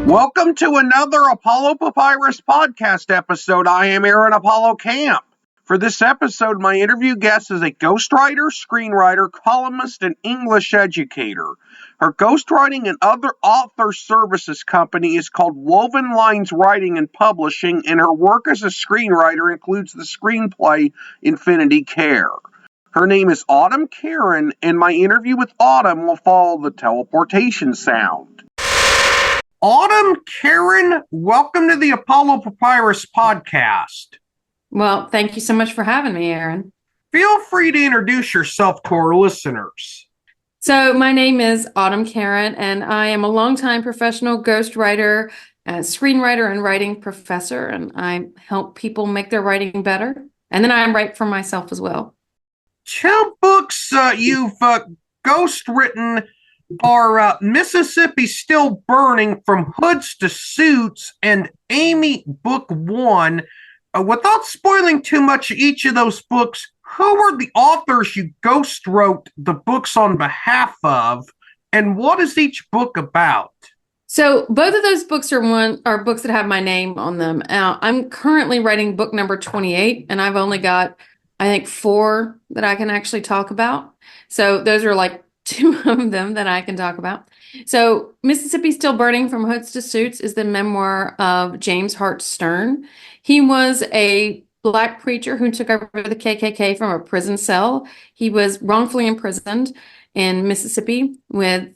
Welcome to another Apollo Papyrus podcast episode. I am Aaron Apollo Camp. For this episode, my interview guest is a ghostwriter, screenwriter, columnist, and English educator. Her ghostwriting and other author services company is called Woven Lines Writing and Publishing, and her work as a screenwriter includes the screenplay Infinity Care. Her name is Autumn Karen, and my interview with Autumn will follow the teleportation sound. Autumn Karen, welcome to the Apollo Papyrus podcast. Well, thank you so much for having me, Aaron. Feel free to introduce yourself to our listeners. So my name is Autumn Karen, and I am a longtime professional ghostwriter, screenwriter, and writing professor, and I help people make their writing better. And then I write for myself as well. Two books you've ghostwritten are Mississippi Still Burning, From Hoods to Suits, and Amy Book One. Without spoiling too much of each of those books, who were the authors you ghost wrote the books on behalf of, and what is each book about? So both of those books are books that have my name on them. I'm currently writing book number 28, and I've only got, I think, 4 that I can actually talk about. So those are like 2 of them that I can talk about. So Mississippi Still Burning, From Hoods to Suits is the memoir of James Hart Stern. He was a Black preacher who took over the KKK from a prison cell. He was wrongfully imprisoned in Mississippi with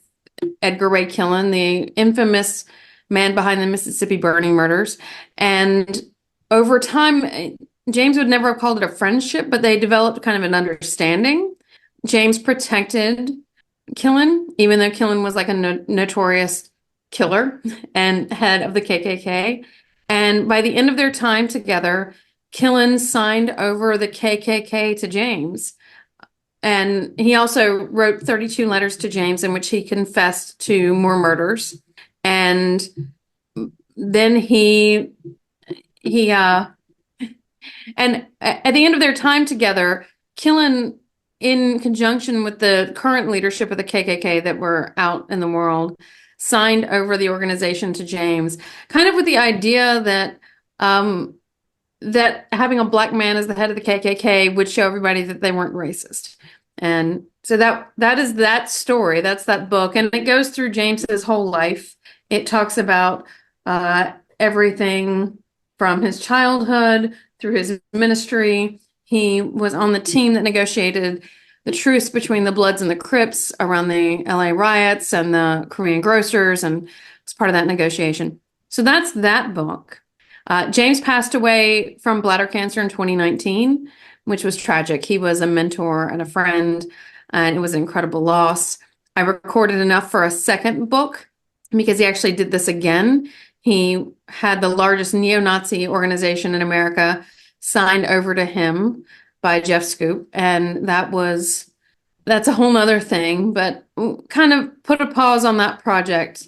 Edgar Ray Killen, the infamous man behind the Mississippi burning murders. And over time, James would never have called it a friendship, but they developed kind of an understanding. James protected Killen, even though Killen was like a notorious killer and head of the KKK. And by the end of their time together, Killen signed over the KKK to James. And he also wrote 32 letters to James in which he confessed to more murders. And then and at the end of their time together, Killen, in conjunction with the current leadership of the KKK that were out in the world, signed over the organization to James, kind of with the idea that that having a Black man as the head of the KKK would show everybody that they weren't racist. And so that is that story. That's that book. And it goes through James's whole life. It talks about everything from his childhood through his ministry. He was on the team that negotiated the truce between the Bloods and the Crips around the LA riots and the Korean grocers, and was part of that negotiation. So that's that book. James passed away from bladder cancer in 2019, which was tragic. He was a mentor and a friend, and it was an incredible loss. I recorded enough for a second book because he actually did this again. He had the largest neo-Nazi organization in America signed over to him by Jeff Scoop. And that's a whole nother thing, but kind of put a pause on that project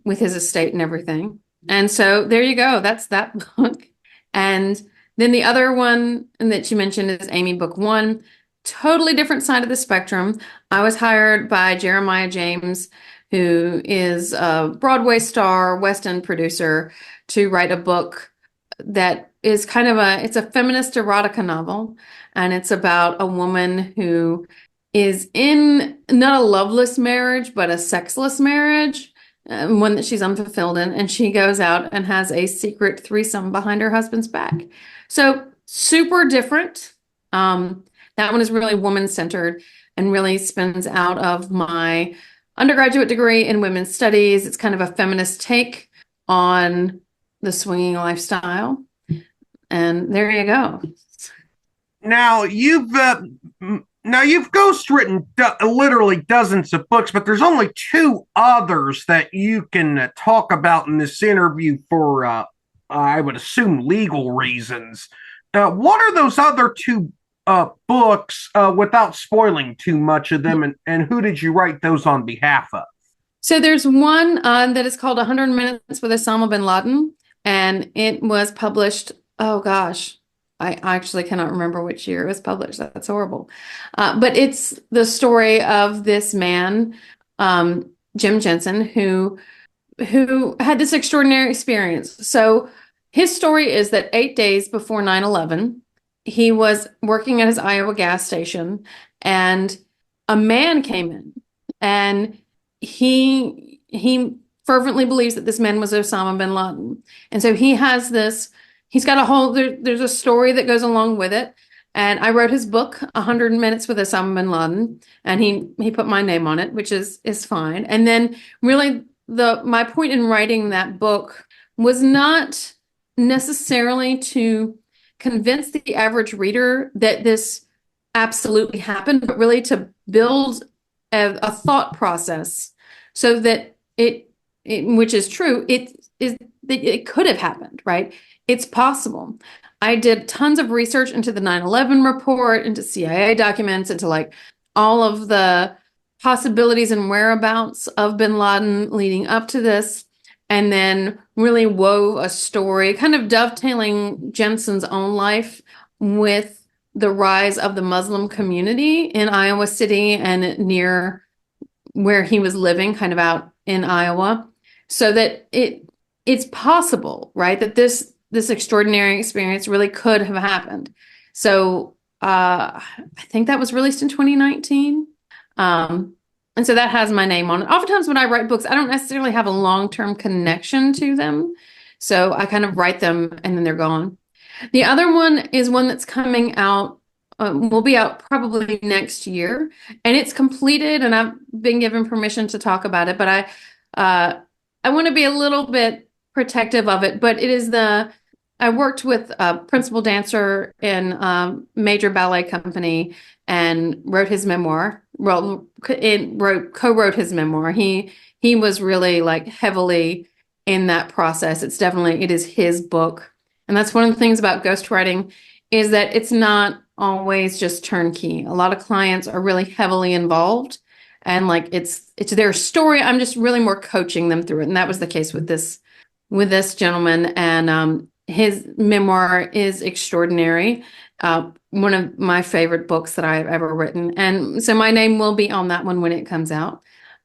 with his estate and everything. And so there you go. That's that book. And then the other one that you mentioned is Amy Book One, totally different side of the spectrum. I was hired by Jeremiah James, who is a Broadway star, West End producer, to write a book that is kind of it's a feminist erotica novel. And it's about a woman who is in not a loveless marriage, but a sexless marriage, one that she's unfulfilled in. And she goes out and has a secret threesome behind her husband's back. So super different. That one is really woman-centered and really spins out of my undergraduate degree in women's studies. It's kind of a feminist take on the swinging lifestyle. And there you go. Now you've ghostwritten literally dozens of books, but there's only 2 others that you can talk about in this interview for, I would assume, legal reasons. What are those other 2 books, without spoiling too much of them, and who did you write those on behalf of? So there's one that is called 100 Minutes with Osama bin Laden, and it was published, oh gosh, I actually cannot remember which year it was published. That's horrible. But it's the story of this man, Jim Jensen, who who had this extraordinary experience. So his story is that 8 days before 9/11, he was working at his Iowa gas station and a man came in, and he fervently believes that this man was Osama bin Laden. And so he's got a whole, there's a story that goes along with it. And I wrote his book, 100 Minutes with Osama bin Laden, and he put my name on it, which is fine. And then really my point in writing that book was not necessarily to convince the average reader that this absolutely happened, but really to build a thought process so that which is true, it could have happened, right? It's possible. I did tons of research into the 9/11 report, into CIA documents, into like all of the possibilities and whereabouts of bin Laden leading up to this, and then really wove a story, kind of dovetailing Jensen's own life with the rise of the Muslim community in Iowa City and near where he was living, kind of out in Iowa, so that it's possible, right, that this extraordinary experience really could have happened. So I think that was released in 2019. And so that has my name on it. Oftentimes when I write books, I don't necessarily have a long-term connection to them. So I kind of write them and then they're gone. The other one is one that's coming out, will be out probably next year. And it's completed and I've been given permission to talk about it. But I want to be a little bit protective of it. But it is I worked with a principal dancer in a major ballet company and wrote his memoir. Well, co-wrote his memoir. He was really like heavily in that process. It is his book. And that's one of the things about ghostwriting is that it's not always just turnkey. A lot of clients are really heavily involved and like it's their story. I'm just really more coaching them through it. And that was the case with this gentleman. And his memoir is extraordinary. One of my favorite books that I've ever written. And so my name will be on that one when it comes out.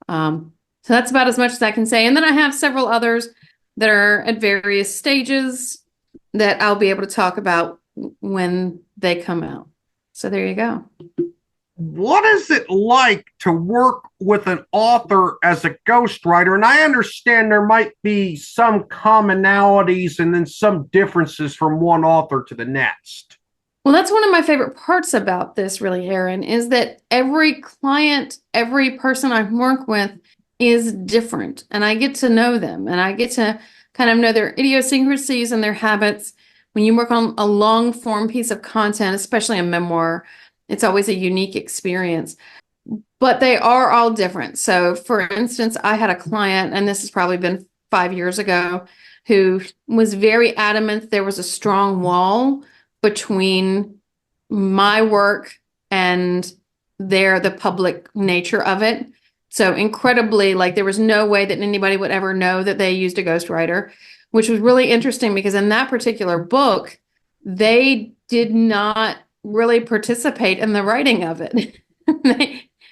So that's about as much as I can say. And then I have several others that are at various stages that I'll be able to talk about when they come out. So there you go. What is it like to work with an author as a ghostwriter? And I understand there might be some commonalities and then some differences from one author to the next. Well, that's one of my favorite parts about this, really, Aaron, is that every client, every person I work with is different. And I get to know them and I get to kind of know their idiosyncrasies and their habits. When you work on a long form piece of content, especially a memoir, it's always a unique experience, but they are all different. So for instance, I had a client, and this has probably been 5 years ago, who was very adamant there was a strong wall between my work and the public nature of it. So incredibly, like there was no way that anybody would ever know that they used a ghostwriter, which was really interesting because in that particular book, they did not really participate in the writing of it.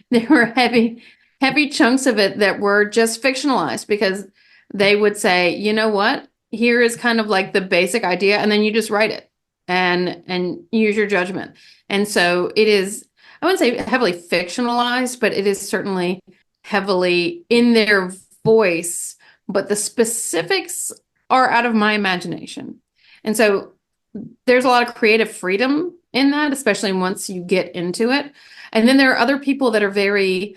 There were heavy chunks of it that were just fictionalized because they would say, you know what, here is kind of like the basic idea, and then you just write it and use your judgment. And so it is, I wouldn't say heavily fictionalized, but it is certainly heavily in their voice, but the specifics are out of my imagination. And so there's a lot of creative freedom in that, especially once you get into it. And then there are other people that are very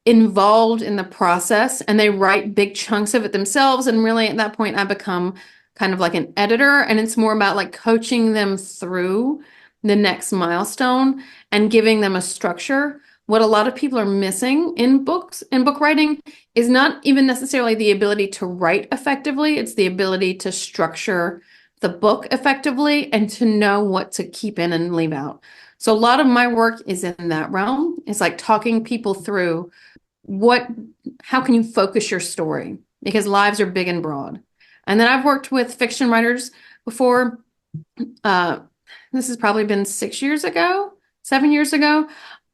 involved in the process and they write big chunks of it themselves. And really at that point, I become kind of like an editor, and it's more about like coaching them through the next milestone and giving them a structure. What a lot of people are missing in book writing is not even necessarily the ability to write effectively. It's the ability to structure the book effectively and to know what to keep in and leave out. So a lot of my work is in that realm. It's like talking people through how can you focus your story? Because lives are big and broad. And then I've worked with fiction writers before. This has probably been 7 years ago.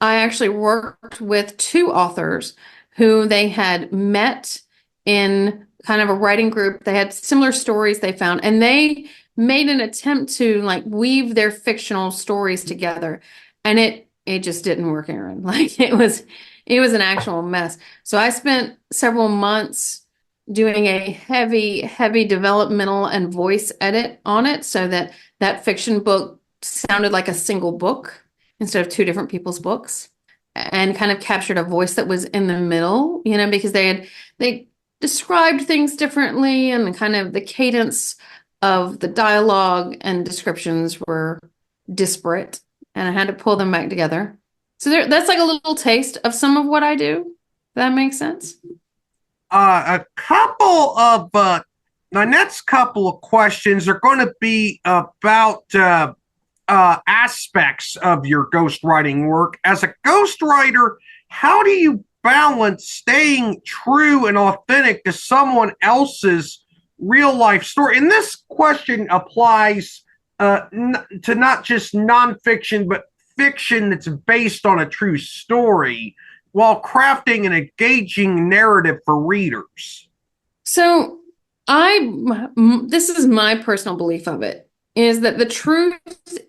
I actually worked with two authors who they had met in kind of a writing group. They had similar stories they found, and they made an attempt to like weave their fictional stories together. And it just didn't work, Aaron. Like it was an actual mess. So I spent several months doing a heavy developmental and voice edit on it so that that fiction book sounded like a single book instead of two different people's books, and kind of captured a voice that was in the middle, because they described things differently, and kind of the cadence of the dialogue and descriptions were disparate, and I had to pull them back together. So that's like a little taste of some of what I do. Does that make sense? A couple of my next couple of questions are going to be about aspects of your ghostwriting work. As a ghostwriter, how do you balance staying true and authentic to someone else's real life story? And this question applies to not just nonfiction, but fiction that's based on a true story, while crafting an engaging narrative for readers. So this is my personal belief of it, is that the truth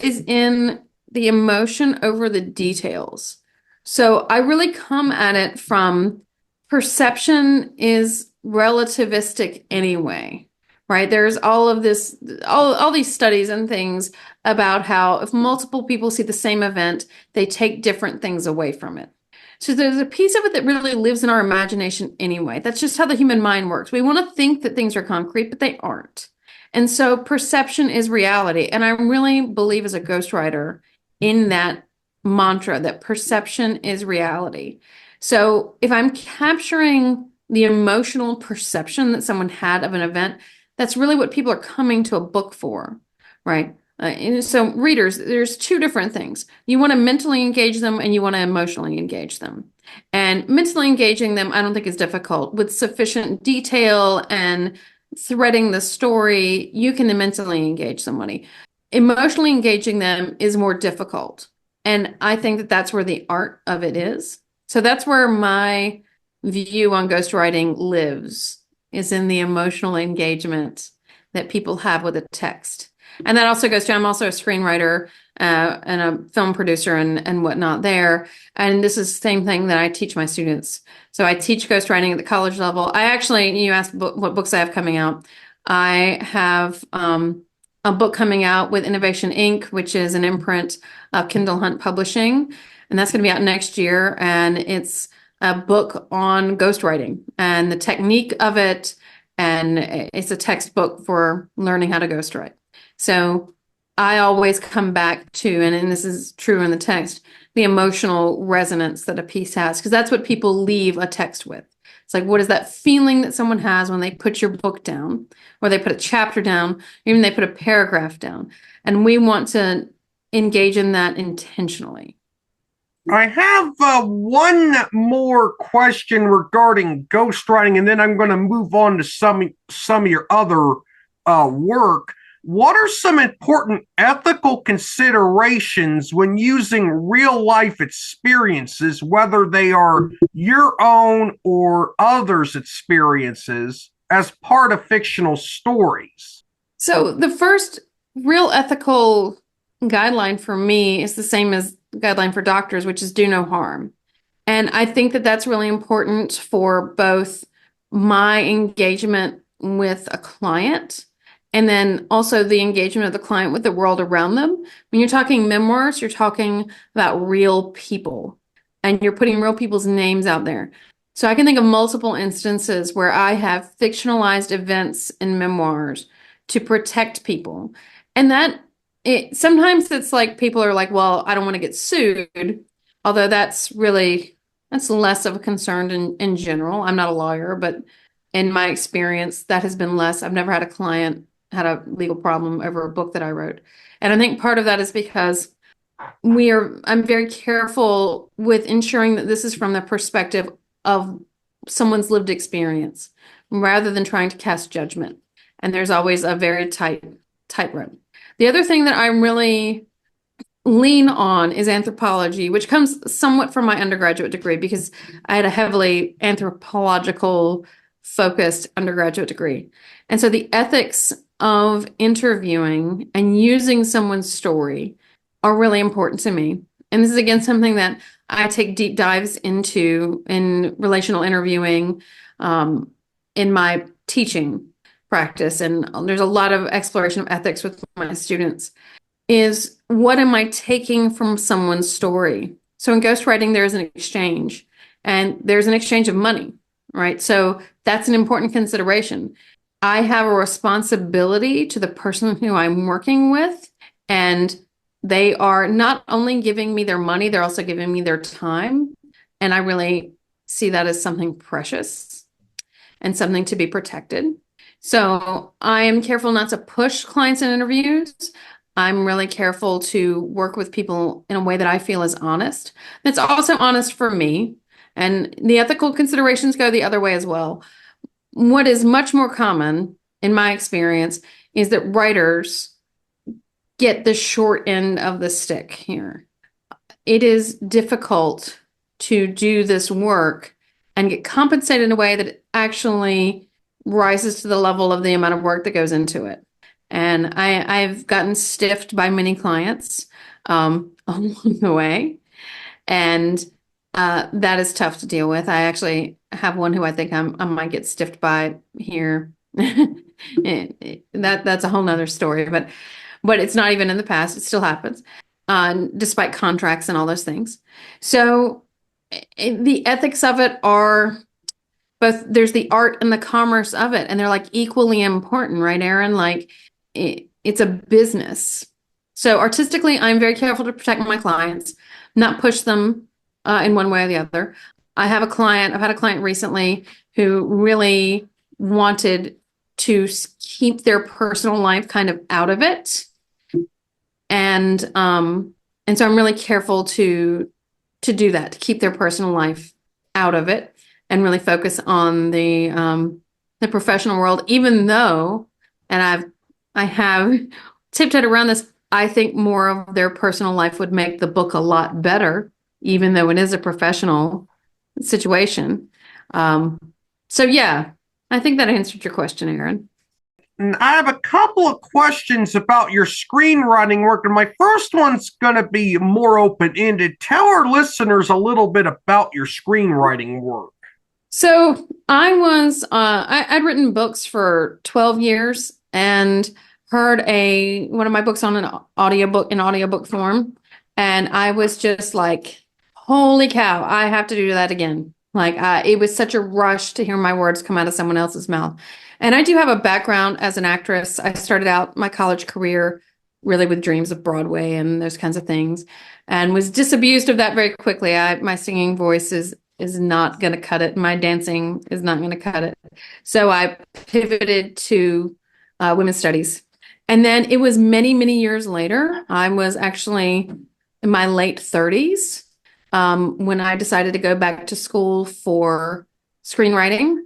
is in the emotion over the details. So I really come at it from perception is relativistic anyway, right? There's all of this, all these studies and things about how if multiple people see the same event, they take different things away from it. So there's a piece of it that really lives in our imagination anyway. That's just how the human mind works. We want to think that things are concrete, but they aren't. And so perception is reality. And I really believe as a ghostwriter in that mantra that perception is reality. So if I'm capturing the emotional perception that someone had of an event, that's really what people are coming to a book for, right? And so readers, there's two different things. You want to mentally engage them and you want to emotionally engage them. And mentally engaging them, I don't think is difficult. With sufficient detail and threading the story, you can mentally engage somebody. Emotionally engaging them is more difficult. And I think that that's where the art of it is. So that's where my view on ghostwriting lives, is in the emotional engagement that people have with a text. And that also goes to, I'm also a screenwriter and a film producer and whatnot there. And this is the same thing that I teach my students. So I teach ghostwriting at the college level. I actually, you asked what books I have coming out. I have a book coming out with Innovation Inc., which is an imprint of Kindle Hunt Publishing. And that's going to be out next year. And it's a book on ghostwriting and the technique of it. And it's a textbook for learning how to ghostwrite. So I always come back to, and this is true in the text, the emotional resonance that a piece has, because that's what people leave a text with. It's like, what is that feeling that someone has when they put your book down, or they put a chapter down, or even they put a paragraph down? And we want to engage in that intentionally. I have one more question regarding ghostwriting, and then I'm going to move on to some of your other work. What are some important ethical considerations when using real life experiences, whether they are your own or others' experiences, as part of fictional stories? So the first real ethical guideline for me is the same as guideline for doctors, which is do no harm. And I think that that's really important for both my engagement with a client and then also the engagement of the client with the world around them. When you're talking memoirs, you're talking about real people and you're putting real people's names out there. So I can think of multiple instances where I have fictionalized events in memoirs to protect people. And sometimes it's like people are like, well, I don't want to get sued. Although that's less of a concern in general. I'm not a lawyer, but in my experience, that has been less. I've never had a client had a legal problem over a book that I wrote. And I think part of that is because I'm very careful with ensuring that this is from the perspective of someone's lived experience rather than trying to cast judgment. And there's always a very tightrope. The other thing that I really lean on is anthropology, which comes somewhat from my undergraduate degree because I had a heavily anthropological focused undergraduate degree. And so the ethics of interviewing and using someone's story are really important to me. And this is again something that I take deep dives into in relational interviewing in my teaching practice. And there's a lot of exploration of ethics with my students. Is what am I taking from someone's story? So in ghostwriting, there's an exchange, and there's an exchange of money, right? So that's an important consideration. I have a responsibility to the person who I'm working with, and they are not only giving me their money, they're also giving me their time. And I really see that as something precious and something to be protected. So I am careful not to push clients in interviews. I'm really careful to work with people in a way that I feel is honest. That's also honest for me. And the ethical considerations go the other way as well. What is much more common, in my experience, is that writers get the short end of the stick here. It is difficult to do this work and get compensated in a way that actually rises to the level of the amount of work that goes into it. And I've gotten stiffed by many clients along the way. And that is tough to deal with. I actually have one who I think I might get stiffed by here. That's a whole nother story, but it's not even in the past. It still happens, despite contracts and all those things. So the ethics of it are both, there's the art and the commerce of it, and they're like equally important, right, Erin? Like it's a business. So artistically, I'm very careful to protect my clients, not push them in one way or the other. I've had a client recently who really wanted to keep their personal life kind of out of it. And so I'm really careful to do that, to keep their personal life out of it and really focus on the professional world, even though, and I have tiptoed around this, I think more of their personal life would make the book a lot better, even though it is a professional situation. So yeah, I think that answered your question, Erin. I have a couple of questions about your screenwriting work, and my first one's going to be more open-ended. Tell our listeners a little bit about your screenwriting work. So I'd written books for 12 years and heard one of my books on an audiobook in audiobook form. And I was just like, holy cow, I have to do that again. Like it was such a rush to hear my words come out of someone else's mouth. And I do have a background as an actress. I started out my college career really with dreams of Broadway and those kinds of things, and was disabused of that very quickly. My singing voice is not going to cut it. My dancing is not going to cut it. So I pivoted to women's studies. And then it was many, many years later, I was actually in my late 30s when I decided to go back to school for screenwriting.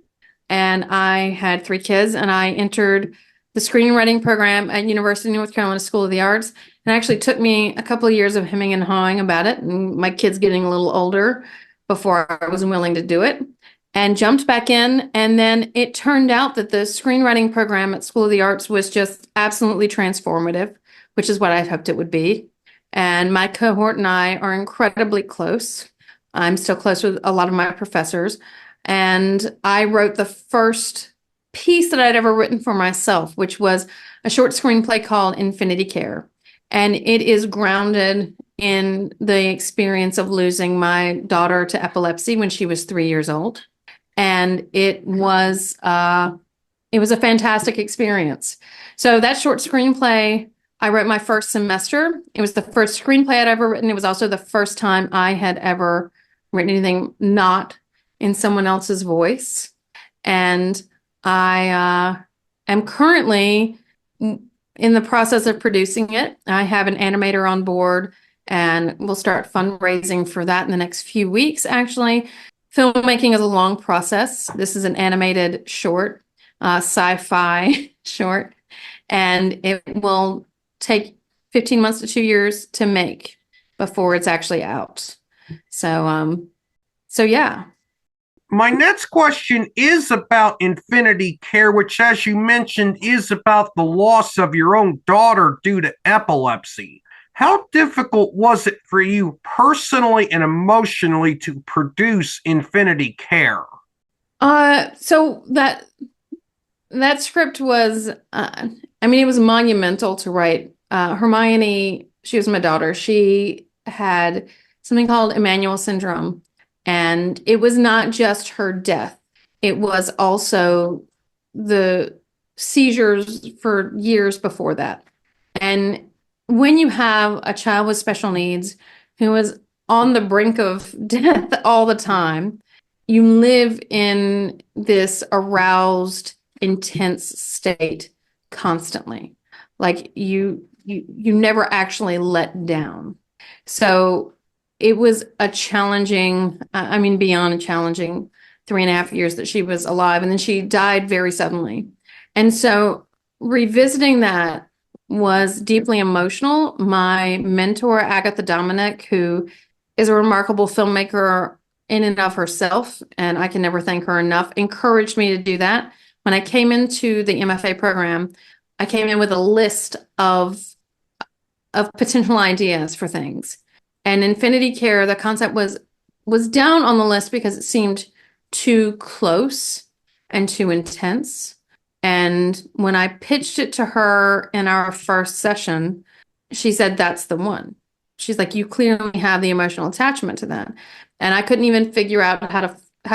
And I had 3 kids, and I entered the screenwriting program at University of North Carolina School of the Arts. And it actually took me a couple of years of hemming and hawing about it, and my kids getting a little older before I was willing to do it, and jumped back in. And then it turned out that the screenwriting program at School of the Arts was just absolutely transformative, which is what I hoped it would be. And my cohort and I are incredibly close. I'm still close with a lot of my professors. And I wrote the first piece that I'd ever written for myself, which was a short screenplay called Infinity Care. And it is grounded in the experience of losing my daughter to epilepsy when she was 3 years old. And it was a fantastic experience. So that short screenplay, I wrote my first semester. It was the first screenplay I'd ever written. It was also the first time I had ever written anything not in someone else's voice. And I am currently in the process of producing it. I have an animator on board, and we'll start fundraising for that in the next few weeks, actually. Filmmaking is a long process. This is an animated short, sci-fi short, and it will take 15 months to 2 years to make before it's actually out. So yeah. My next question is about Infinity Care, which, as you mentioned, is about the loss of your own daughter due to epilepsy. How difficult was it for you personally and emotionally to produce Infinity Care? So that script was, I mean, it was monumental to write. Hermione, she was my daughter. She had something called Emmanuel syndrome, and it was not just her death. It was also the seizures for years before that. And when you have a child with special needs who is on the brink of death all the time, you live in this aroused, intense state constantly. Like you never actually let down. So it was a challenging, I mean, beyond a challenging 3.5 years that she was alive, and then she died very suddenly. And so revisiting that was deeply emotional. My mentor, Agatha Dominic, who is a remarkable filmmaker in and of herself, and I can never thank her enough, encouraged me to do that. When I came into the MFA program, I came in with a list of potential ideas for things. And Infinity Care, the concept was down on the list because it seemed too close and too intense. And when I pitched it to her in our first session, she said, "That's the one." She's like, "You clearly have the emotional attachment to that." And I couldn't even figure out how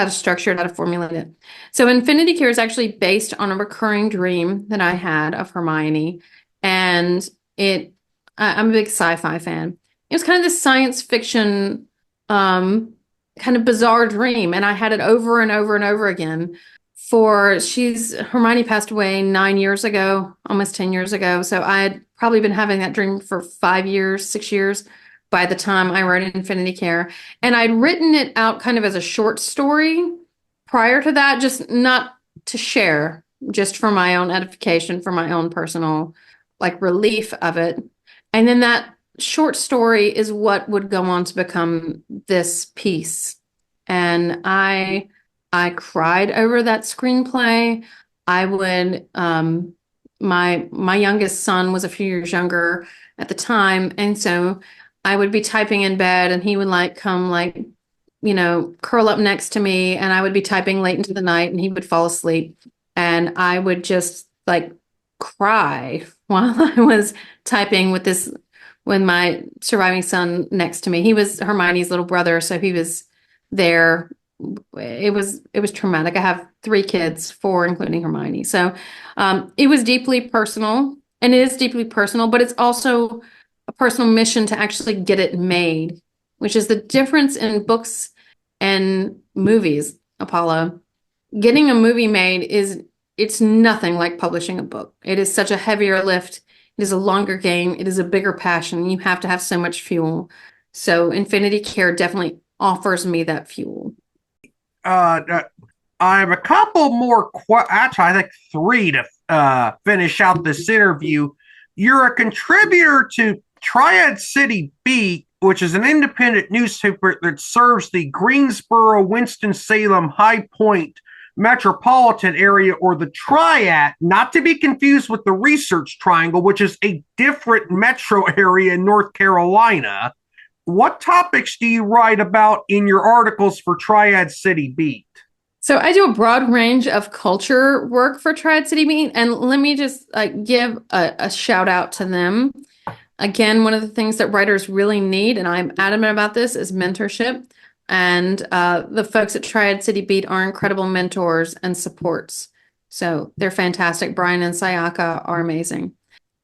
to structure it, how to formulate it. So Infinity Care is actually based on a recurring dream that I had of Hermione. And I'm a big sci-fi fan. It was kind of this science fiction, kind of bizarre dream. And I had it over and over and over again Hermione passed away 9 years ago, almost 10 years ago. So I had probably been having that dream for 5 years, 6 years by the time I wrote Infinity Care. And I'd written it out kind of as a short story prior to that, just not to share, just for my own edification, for my own personal like relief of it. And then that short story is what would go on to become this piece. And I cried over that screenplay. I would my youngest son was a few years younger at the time, and so I would be typing in bed and he would like come like, curl up next to me, and I would be typing late into the night and he would fall asleep, and I would just like cry while I was typing with my surviving son next to me. He was Hermione's little brother, so he was there. It was traumatic. I have 3 kids, 4 including Hermione. So it was deeply personal, and it is deeply personal, but it's also a personal mission to actually get it made, which is the difference in books and movies, Apollo. Getting a movie made it's nothing like publishing a book. It is such a heavier lift. It is a longer game. It is a bigger passion. You have to have so much fuel. So Infinity Care definitely offers me that fuel. I have a couple more, actually, I think 3 to finish out this interview. You're a contributor to Triad City Beat, which is an independent newspaper that serves the Greensboro, Winston-Salem, High Point metropolitan area, or the Triad, not to be confused with the Research Triangle, which is a different metro area in North Carolina. What topics do you write about in your articles for Triad City Beat? So I do a broad range of culture work for Triad City Beat, and let me just give a shout out to them. Again, one of the things that writers really need, and I'm adamant about this, is mentorship. And the folks at Triad City Beat are incredible mentors and supports. So they're fantastic. Brian and Sayaka are amazing.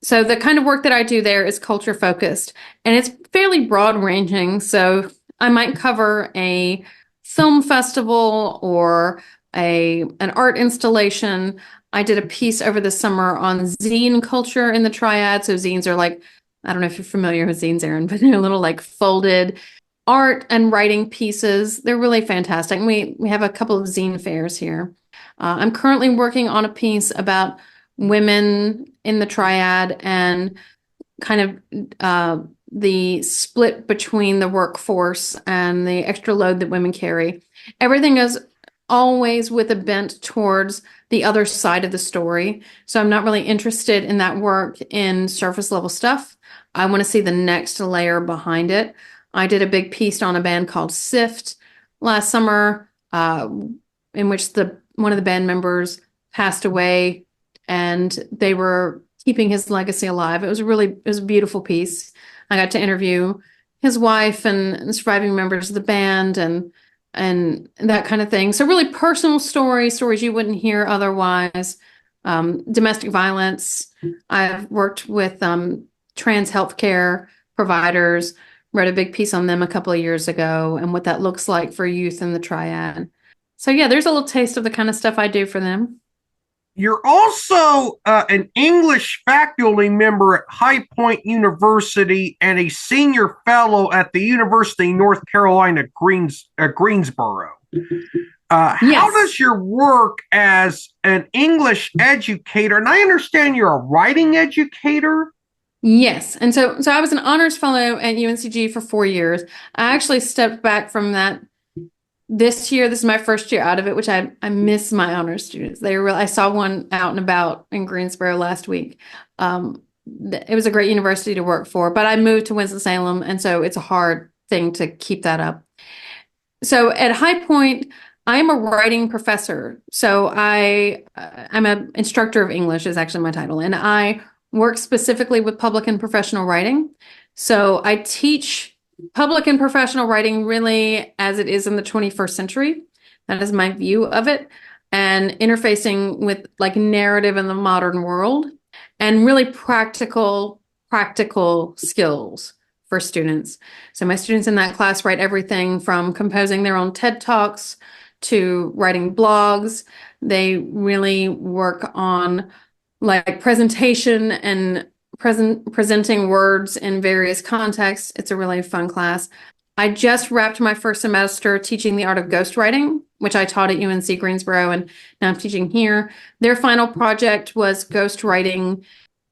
So the kind of work that I do there is culture focused, and it's fairly broad ranging. So I might cover a film festival or an art installation. I did a piece over the summer on zine culture in the Triad. So zines are like, I don't know if you're familiar with zines, Aaron, but they're little like folded art and writing pieces. They're really fantastic. And we have a couple of zine fairs here. I'm currently working on a piece about women in the Triad and kind of the split between the workforce and the extra load that women carry. Everything is always with a bent towards the other side of the story. So I'm not really interested in that work in surface level stuff. I want to see the next layer behind it. I did a big piece on a band called Sift last summer, in which one of the band members passed away, and they were keeping his legacy alive. It was a beautiful piece. I got to interview his wife and surviving members of the band and that kind of thing. So really personal stories you wouldn't hear otherwise. Domestic violence. I've worked with trans healthcare providers, read a big piece on them a couple of years ago and what that looks like for youth in the triad. So yeah, there's a little taste of the kind of stuff I do for them. You're also an English faculty member at High Point University and a senior fellow at the University of North Carolina, Greensboro. How does your work as an English educator, and I understand you're a writing educator? Yes. And so I was an honors fellow at UNCG for 4 years. I actually stepped back from that this year. This is my first year out of it, which I miss my honors students. I saw one out and about in Greensboro last week. It was a great university to work for, but I moved to Winston-Salem, and so it's a hard thing to keep that up. So at High Point, I am a writing professor. So I'm an instructor of English is actually my title, and I work specifically with public and professional writing. So I teach public and professional writing really as it is in the 21st century. That is my view of it. And interfacing with like narrative in the modern world and really practical skills for students. So my students in that class write everything from composing their own TED Talks to writing blogs. They really work on like presentation and presenting words in various contexts. It's a really fun class. I just wrapped my first semester teaching the art of ghostwriting, which I taught at UNC Greensboro, and now I'm teaching here. Their final project was ghostwriting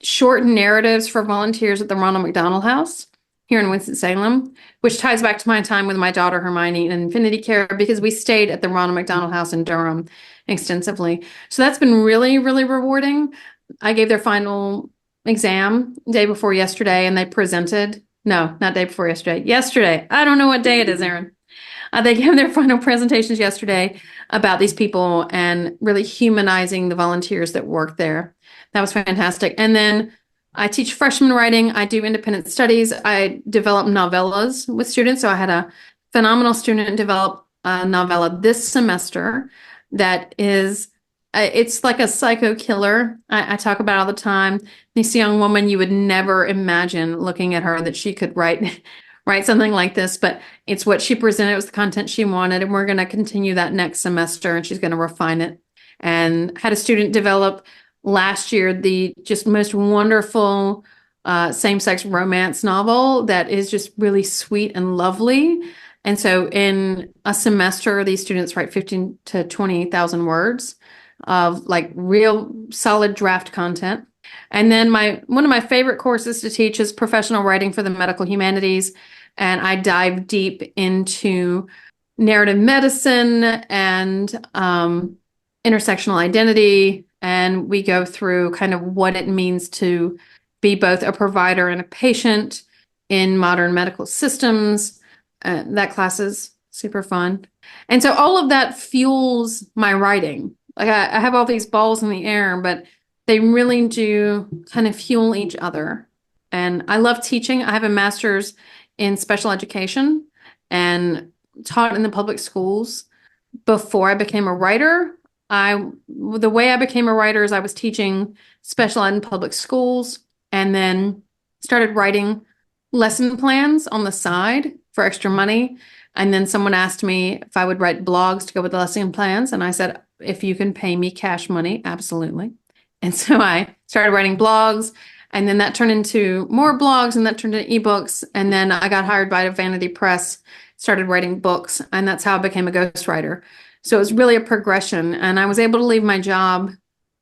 short narratives for volunteers at the Ronald McDonald House here in Winston-Salem, which ties back to my time with my daughter Hermione in Infinity Care, because we stayed at the Ronald McDonald House in Durham extensively. So that's been really, really rewarding. I gave their final exam day before yesterday, and they presented. No, not day before yesterday. Yesterday. I don't know what day it is, Erin. They gave their final presentations yesterday about these people and really humanizing the volunteers that work there. That was fantastic. And then I teach freshman writing. I do independent studies. I develop novellas with students. So I had a phenomenal student develop a novella this semester that is it's like a psycho killer. I talk about it all the time. This young woman, you would never imagine looking at her that she could write something like this, but it's what she presented. It was the content she wanted, and we're going to continue that next semester, and she's going to refine it. And had a student develop last year the just most wonderful same-sex romance novel that is just really sweet and lovely. And so in a semester, these students write 15 to 20,000 words of like real solid draft content. And then one of my favorite courses to teach is professional writing for the medical humanities. And I dive deep into narrative medicine and intersectional identity. And we go through kind of what it means to be both a provider and a patient in modern medical systems. That class is super fun. And so all of that fuels my writing. Like I have all these balls in the air, but they really do kind of fuel each other. And I love teaching. I have a master's in special education and taught in the public schools before I became a writer. The way I became a writer is I was teaching special ed in public schools and then started writing lesson plans on the side for extra money. And then someone asked me if I would write blogs to go with the lesson plans. And I said, if you can pay me cash money, absolutely. And so I started writing blogs, and then that turned into more blogs, and that turned into ebooks. And then I got hired by a vanity press, started writing books, and that's how I became a ghostwriter. So it was really a progression, and I was able to leave my job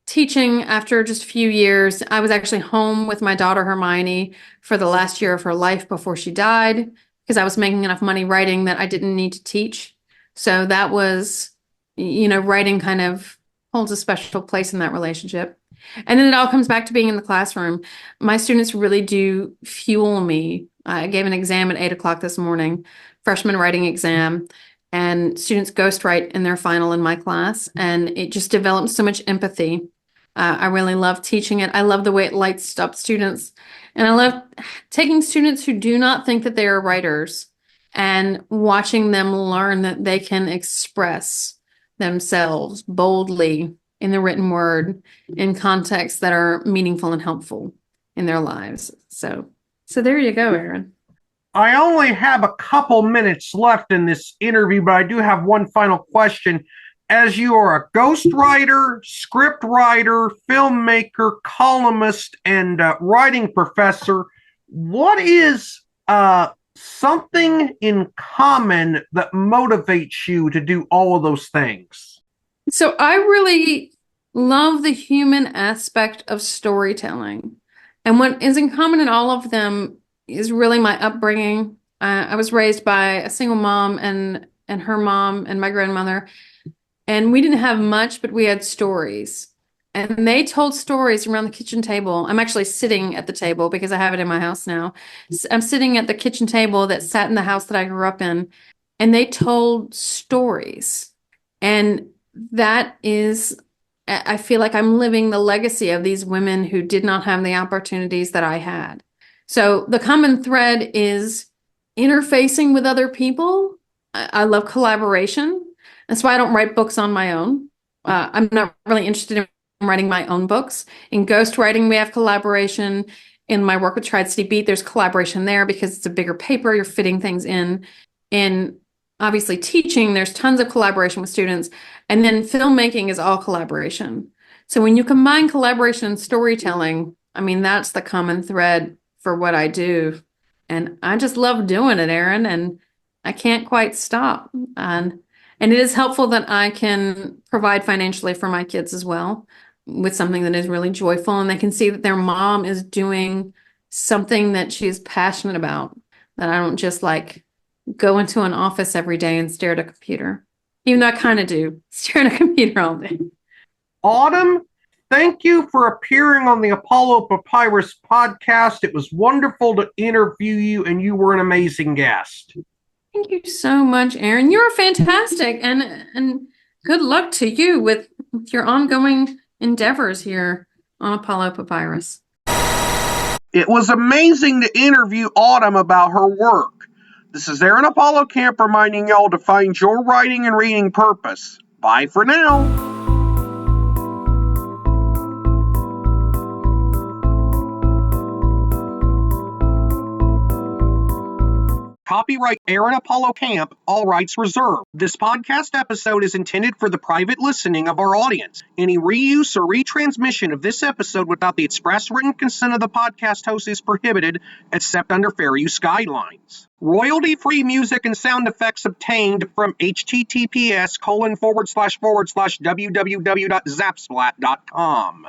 teaching after just a few years. I was actually home with my daughter Hermione for the last year of her life before she died, because I was making enough money writing that I didn't need to teach. So that was writing kind of holds a special place in that relationship. And then it all comes back to being in the classroom. My students really do fuel me. I gave an exam at 8 o'clock this morning, freshman writing exam, and students ghostwrite in their final in my class, and it just develops so much empathy. I really love teaching it. I love the way it lights up students, and I love taking students who do not think that they are writers and watching them learn that they can express themselves boldly in the written word in contexts that are meaningful and helpful in their lives. So there you go, Aaron. I only have a couple minutes left in this interview, but I do have one final question. As you are a ghostwriter, script writer, filmmaker, columnist, and writing professor, what is something in common that motivates you to do all of those things? So I really love the human aspect of storytelling. And what is in common in all of them is really my upbringing. I was raised by a single mom and her mom and my grandmother. And we didn't have much, but we had stories. And they told stories around the kitchen table. I'm actually sitting at the table because I have it in my house now. I'm sitting at the kitchen table that sat in the house that I grew up in. And they told stories. And that is, I feel like I'm living the legacy of these women who did not have the opportunities that I had. So the common thread is interfacing with other people. I love collaboration. That's why I don't write books on my own. I'm not really interested in writing my own books. In ghostwriting, we have collaboration. In my work with Tri-City Beat, there's collaboration there because it's a bigger paper. You're fitting things in. In obviously teaching, there's tons of collaboration with students. And then filmmaking is all collaboration. So when you combine collaboration and storytelling, I mean, that's the common thread for what I do. And I just love doing it, Aaron, and I can't quite stop. And it is helpful that I can provide financially for my kids as well with something that is really joyful, and they can see that their mom is doing something that she's passionate about, that I don't just like go into an office every day and stare at a computer, even though I kind of do stare at a computer all day. Autumn, thank you for appearing on the Apollo Papyrus podcast. It was wonderful to interview you, and you were an amazing guest. Thank you so much, Aaron. You're fantastic, and good luck to you with your ongoing endeavors here on Apollo Papyrus. It was amazing to interview Autumn about her work. This is Aaron Apollo Camp reminding y'all to find your writing and reading purpose. Bye for now. Copyright Aaron Apollo Camp, all rights reserved. This podcast episode is intended for the private listening of our audience. Any reuse or retransmission of this episode without the express written consent of the podcast host is prohibited, except under fair use guidelines. Royalty-free music and sound effects obtained from https://www.zapsplat.com.